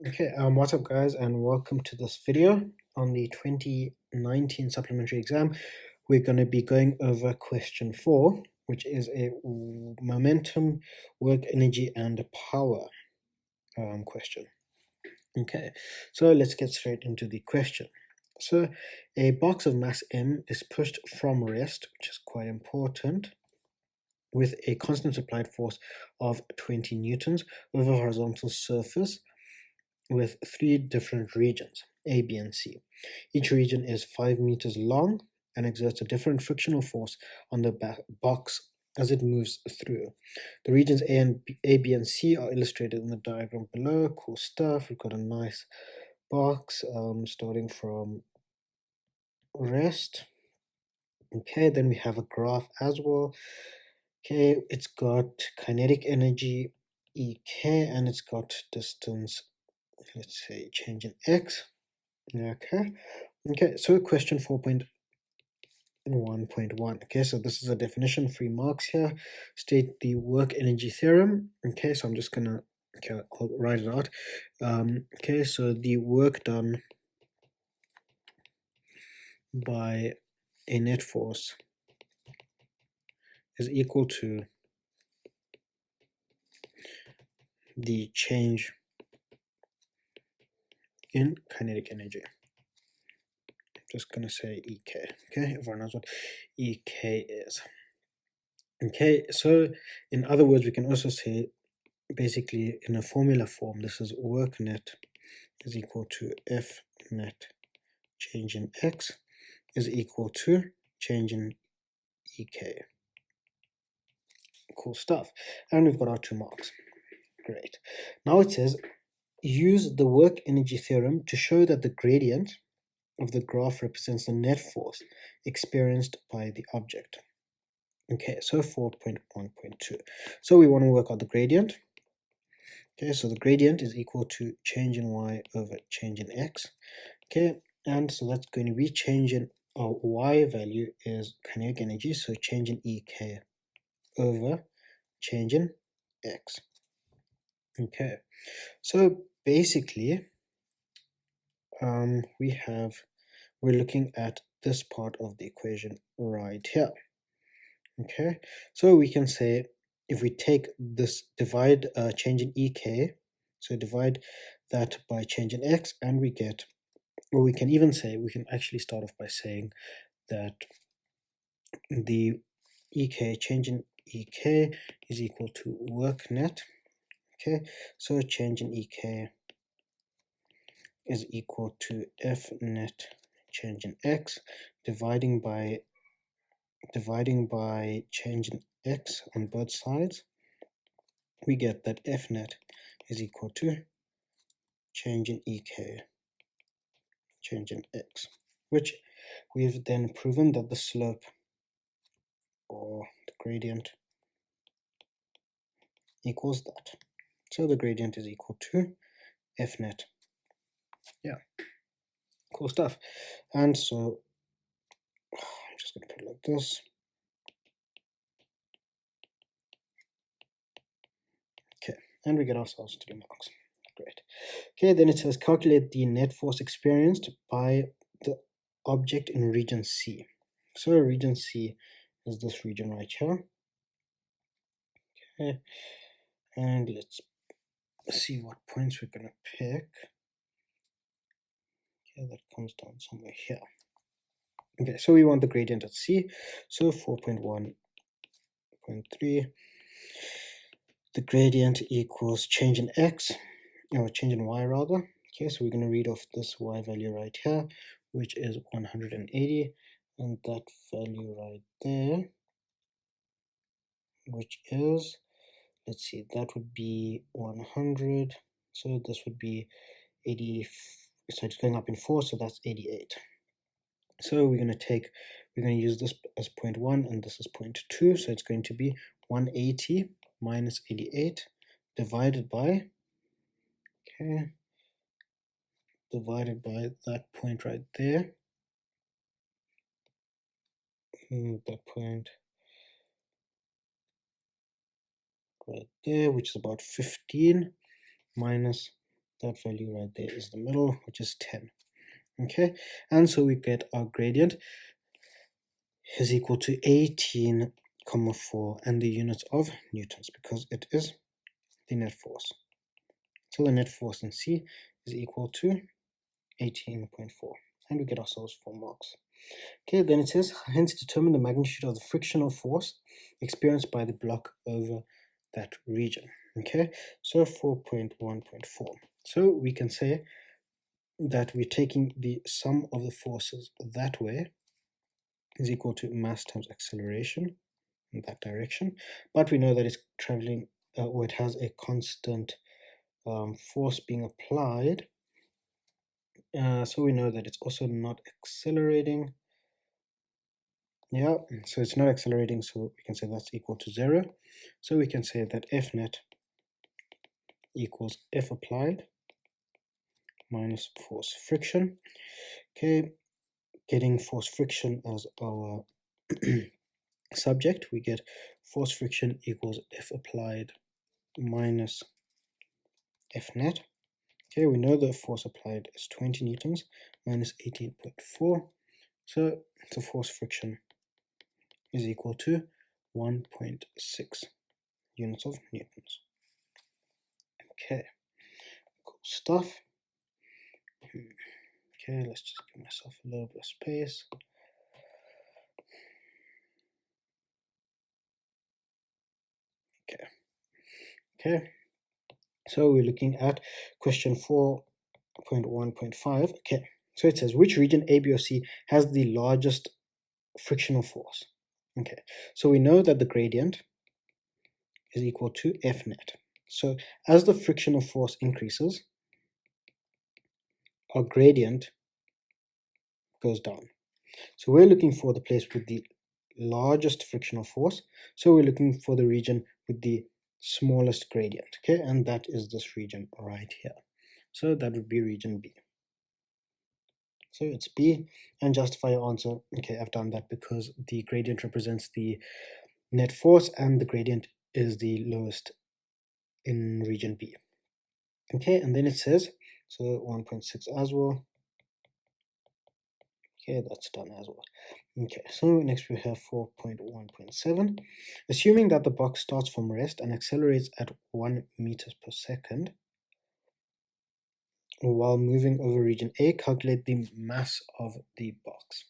Okay, what's up guys, and welcome to this video on the 2019 supplementary exam. We're going to be going over question 4, which is a momentum, work, energy, and power question. Okay, so let's get straight into the question. So a box of mass m is pushed from rest, which is quite important, with a constant applied force of 20 newtons over a horizontal surface with 3 different regions, A, B, and C. Each region is 5 meters long and exerts a different frictional force on the box as it moves through. The regions A, B, and C are illustrated in the diagram below. Cool stuff. We've got a nice box starting from rest. Okay, then we have a graph as well. Okay, it's got kinetic energy EK and it's got distance, let's say, change in x. Okay, so question 4.1.1. Okay, so this is a definition, 3 marks here. State the work-energy theorem. Okay, so I'm just gonna, I'll write it out. Okay, so the work done by a net force is equal to the change in kinetic energy. I'm just gonna say EK. Okay, everyone knows what EK is. Okay, so in other words, we can also say, basically in a formula form, this is work net is equal to F net change in x is equal to change in EK. Cool stuff. And we've got our 2 marks. Great. Now it says, use the work energy theorem to show that the gradient of the graph represents the net force experienced by the object. Okay, so 4.1.2. So we want to work out the gradient. Okay, so the gradient is equal to change in y over change in x. Okay, and so that's going to be change in our y value is kinetic energy, so change in EK over change in x. Okay, so basically we're looking at this part of the equation right here. Okay, so we can say, if we take this, divide change in EK, so divide that by change in x, and we get, or we can even say, we can actually start off by saying that the EK, change in EK, is equal to work net. Okay, so change in EK is equal to F net change in x dividing by change in x on both sides. We get that F net is equal to change in EK change in x, which we've then proven that the slope or the gradient equals that. So the gradient is equal to F net. Yeah, cool stuff. And so I'm just going to put it like this. Okay, and we get ourselves 3 marks. Great. Okay, then it says calculate the net force experienced by the object in region C. So region C is this region right here. Okay, and let's see what points we're going to pick. Okay, that comes down somewhere here. Okay, so we want the gradient at C. So 4.1.3, the gradient equals change in x, or change in y rather. Okay, so we're going to read off this y value right here, which is 180, and that value right there, which is, let's see, that would be 100, so this would be 80, so it's going up in 4, so that's 88. So we're going to use this as 0.1 and this is 0.2, so it's going to be 180 minus 88 divided by, okay, divided by that point right there, that point right there, which is about 15, minus That value right there is the middle, which is 10. Okay, and so we get our gradient is equal to 18,4, and the units of newtons, because it is the net force. So the net force in C is equal to 18.4, and we get ourselves 4 marks. Okay, then it says, hence determine the magnitude of the frictional force experienced by the block over that region. Okay, so 4.1.4. So we can say that we're taking the sum of the forces that way is equal to mass times acceleration in that direction, but we know that it's traveling, or it has a constant force being applied, so we know that it's also not accelerating. Yeah, so it's not accelerating, so we can say that's equal to 0. So we can say that F net equals F applied minus force friction. Okay, getting force friction as our subject, we get force friction equals F applied minus F net. Okay, we know the force applied is 20 newtons minus 18.4, so the force friction is equal to 1.6 units of newtons. Okay, cool stuff. Okay, let's just give myself a little bit of space. Okay, so we're looking at question 4.1.5. Okay, so it says, which region A, B, or C has the largest frictional force? Okay, so we know that the gradient is equal to F net. So as the frictional force increases, our gradient goes down. So we're looking for the place with the largest frictional force. So we're looking for the region with the smallest gradient. Okay, and that is this region right here. So that would be region B. So it's B, and justify your answer. Okay, I've done that because the gradient represents the net force and the gradient is the lowest in region B. Okay, and then it says, so 1.6 as well. Okay, that's done as well. Okay, so next we have 4.1.7. Assuming that the box starts from rest and accelerates at 1 meters per second while moving over region A, calculate the mass of the box.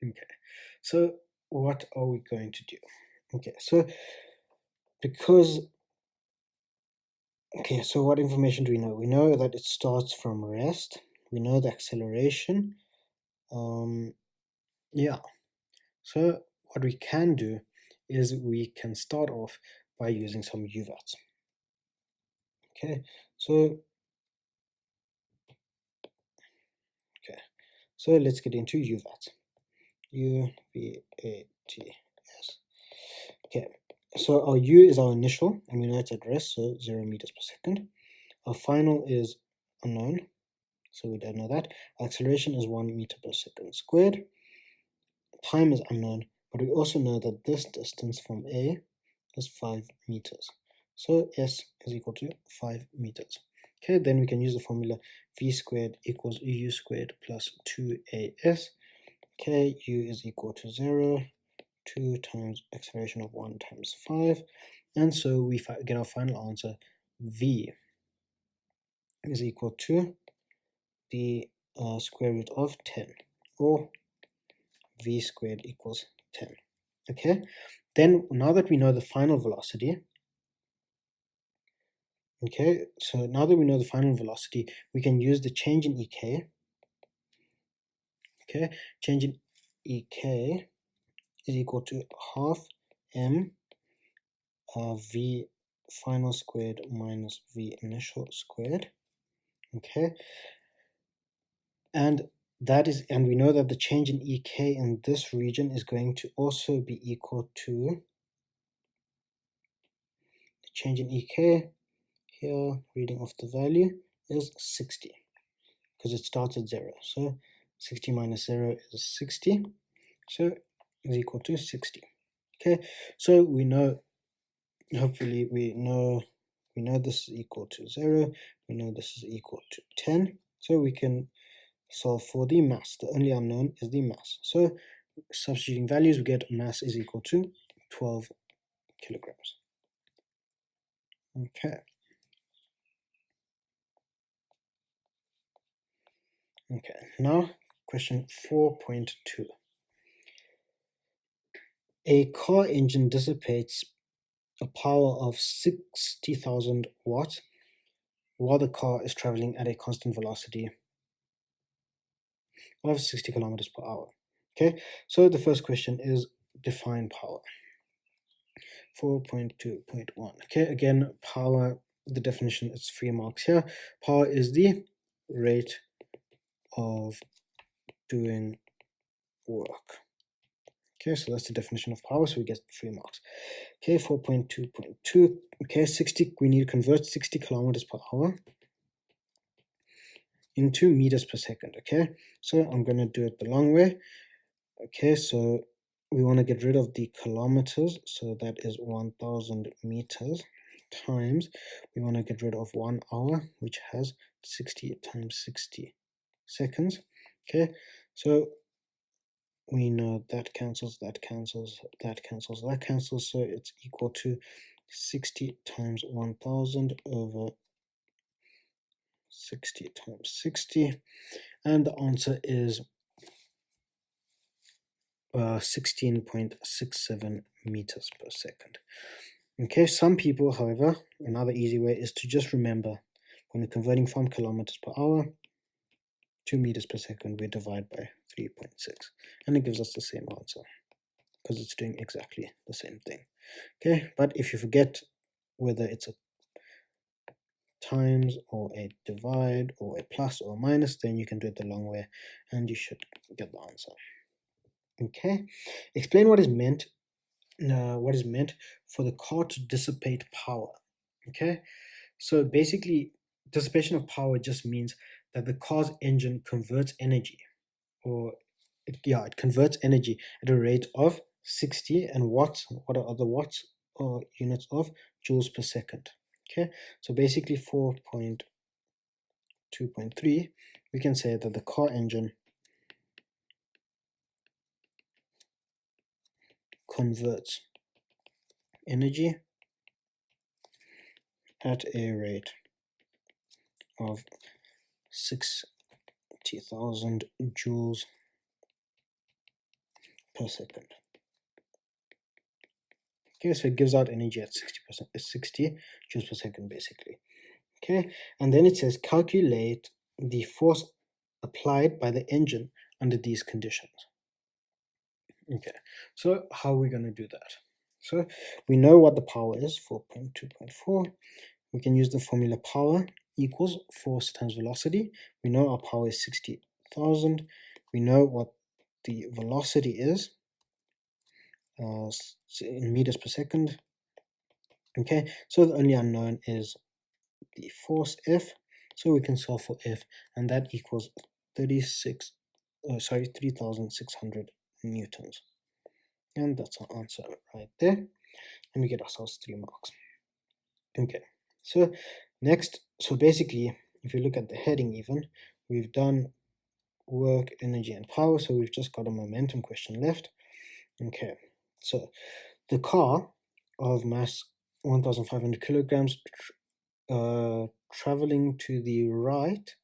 Okay, so what are we going to do? Okay, so so what information do we know? We know that it starts from rest. We know the acceleration. Yeah, so what we can do is we can start off by using some UVATs. Okay, so let's get into UVATs. UVATs. Okay, so our U is our initial, and we know it's at rest, so 0 meters per second. Our final is unknown, so we don't know that. Our acceleration is 1 meter per second squared. Time is unknown, but we also know that this distance from A is 5 meters. So S is equal to 5 meters. Okay, then we can use the formula V squared equals U squared plus 2AS. Okay, U is equal to 0, 2 times acceleration of 1 times 5. And so we get our final answer, V is equal to the square root of 10, or V squared equals 10. Okay, then now that we know the final velocity, okay, so now that we know the final velocity, we can use the change in EK. Okay, change in EK is equal to half m v final squared minus v initial squared. Okay, and we know that the change in EK in this region is going to also be equal to the change in EK here, reading off the value, is 60, because it starts at 0. So 60 minus 0 is 60, so is equal to 60. Okay, so we know, hopefully we know We know this is equal to 0. We know this is equal to 10. So we can solve for the mass. The only unknown is the mass. So substituting values, we get mass is equal to 12 kilograms. Okay. Okay, now question 4.2. A car engine dissipates a power of 60,000 watts while the car is traveling at a constant velocity of 60 kilometers per hour. Okay, so the first question is define power. 4.2.1. Okay, again, power, the definition is 3 marks here. Power is the rate of doing work. Okay, so that's the definition of power, so we get 3 marks. Okay, 4.2.2. Okay, 60, we need to convert 60 kilometers per hour into meters per second. Okay, so I'm going to do it the long way. Okay, so we want to get rid of the kilometers, so that is 1000 meters times, we want to get rid of 1 hour, which has 60 times 60 seconds. Okay, so we know that cancels, that cancels, that cancels, that cancels, so it's equal to 60 times 1000 over 60 times 60, and the answer is 16.67 meters per second. Okay, some people, however, another easy way is to just remember when we're converting from kilometers per hour to meters per second, we divide by 3.6, and it gives us the same answer because it's doing exactly the same thing. Okay, but if you forget whether it's a times or a divide or a plus or a minus, then you can do it the long way and you should get the answer. Okay, explain what is meant for the car to dissipate power. Okay, so basically dissipation of power just means that the car's engine converts energy, or it converts energy at a rate of 60, and watts, what are the watts, or units of joules per second. Okay, so basically 4.2.3, we can say that the car engine converts energy at a rate of 60,000 joules per second. Okay, so it gives out energy at 60 joules per second, basically. Okay, and then it says calculate the force applied by the engine under these conditions. Okay, so how are we going to do that? So we know what the power is, 4.2.4. We can use the formula power equals force times velocity. We know our power is 60,000. We know what the velocity is in meters per second. Okay, so the only unknown is the force F, so we can solve for F, and that equals 3,600 newtons. And that's our answer right there. And we get ourselves 3 marks. Okay, so next, so basically, if you look at the heading even, we've done work, energy, and power, so we've just got a momentum question left. Okay, so the car of mass 1,500 kilograms traveling to the right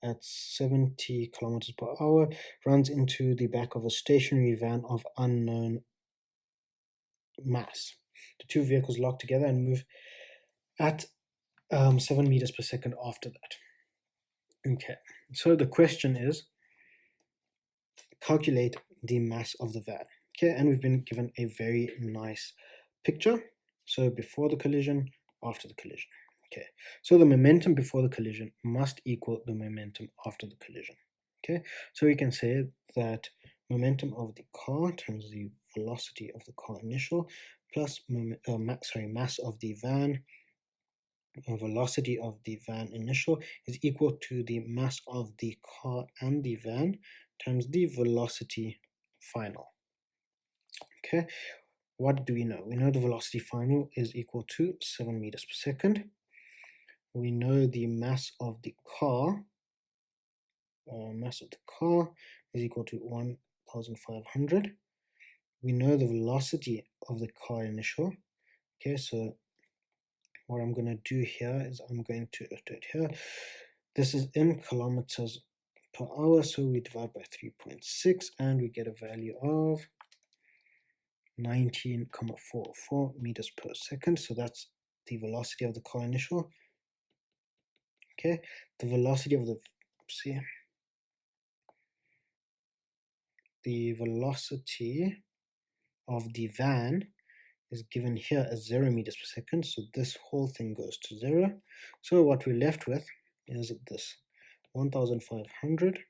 at 70 kilometers per hour runs into the back of a stationary van of unknown mass. The two vehicles lock together and move at 7 meters per second after that. Okay, so the question is calculate the mass of the van. Okay, and we've been given a very nice picture. So before the collision, after the collision. Okay, so the momentum before the collision must equal the momentum after the collision. Okay, so we can say that momentum of the car times the velocity of the car initial plus mass of the van, velocity of the van initial is equal to the mass of the car and the van times the velocity final. Okay, what do we know? We know the velocity final is equal to 7 meters per second. we know the mass of the car, is equal to 1,500. We know the velocity of the car initial. Okay, so what I'm going to do here is I'm going to do it here. This is in kilometers per hour, so we divide by 3.6 and we get a value of 19.44 meters per second. So that's the velocity of the car initial. Okay, the velocity of the velocity of the van is given here as 0 meters per second, so this whole thing goes to 0. So what we're left with is this 1,500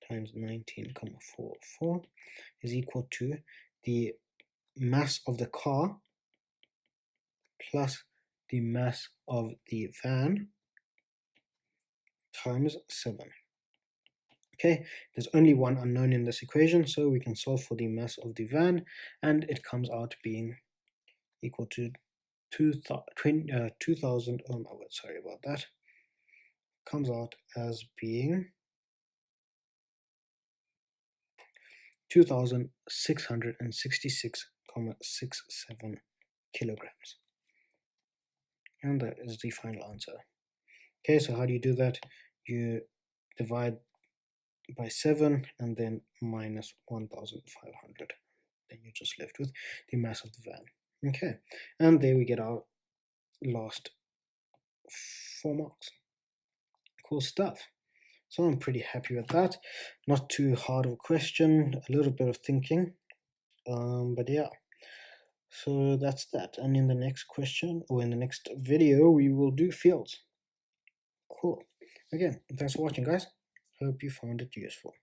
times 19.44 is equal to the mass of the car plus the mass of the van times 7. Okay, there's only one unknown in this equation, so we can solve for the mass of the van, and it comes out being equal to 2,000, oh my word, sorry about that, comes out as being 2,666.67 kilograms. And that is the final answer. Okay, so how do you do that? You divide by 7 and then minus 1,500. Then you're just left with the mass of the van. Okay, and there we get our last 4 marks. Cool stuff. So I'm pretty happy with that. Not too hard of a question, a little bit of thinking, but yeah. So that's that. And in the next question, or in the next video, we will do fields. Cool. Again, thanks for watching, guys. Hope you found it useful.